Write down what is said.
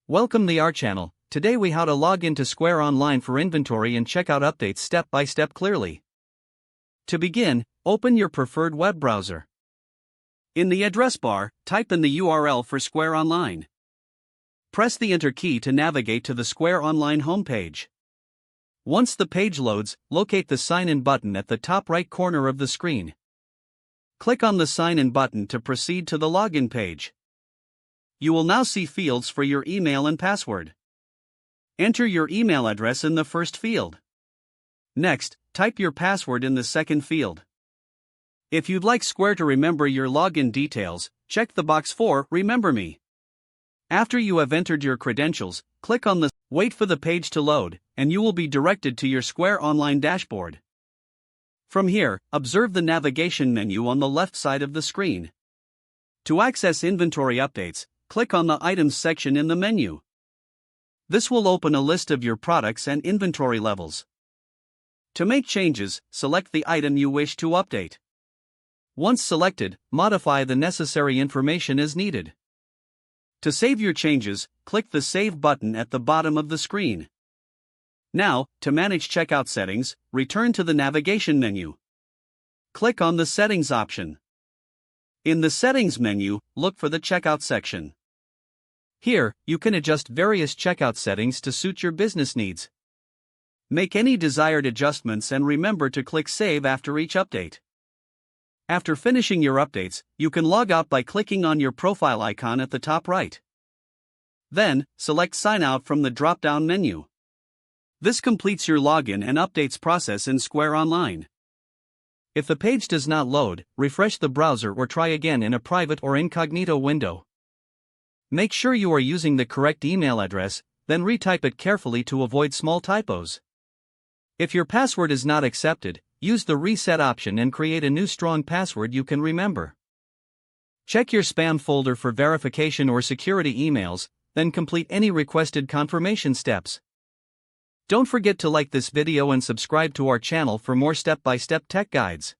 Welcome to our channel. Today we how to log into Square Online for inventory and checkout updates step by step clearly. To begin, open your preferred web browser. In the address bar, type in the URL for Square Online. Press the Enter key to navigate to the Square Online homepage. Once the page loads, locate the Sign In button at the top right corner of the screen. Click on the Sign In button to proceed to the login page. You will now see fields for your email and password. Enter your email address in the first field. Next, type your password in the second field. If you'd like Square to remember your login details, check the box for Remember Me. After you have entered your credentials, click on the Wait for the page to load, and you will be directed to your Square Online dashboard. From here, observe the navigation menu on the left side of the screen. To access inventory updates, click on the Items section in the menu. This will open a list of your products and inventory levels. To make changes, select the item you wish to update. Once selected, modify the necessary information as needed. To save your changes, click the Save button at the bottom of the screen. Now, to manage checkout settings, return to the navigation menu. Click on the Settings option. In the Settings menu, look for the Checkout section. Here, you can adjust various checkout settings to suit your business needs. Make any desired adjustments and remember to click Save after each update. After finishing your updates, you can log out by clicking on your profile icon at the top right. Then, select Sign Out from the drop-down menu. This completes your login and updates process in Square Online. If the page does not load, refresh the browser or try again in a private or incognito window. Make sure you are using the correct email address, then retype it carefully to avoid small typos. If your password is not accepted, use the Reset option and create a new strong password you can remember. Check your spam folder for verification or security emails, then complete any requested confirmation steps. Don't forget to like this video and subscribe to our channel for more step-by-step tech guides.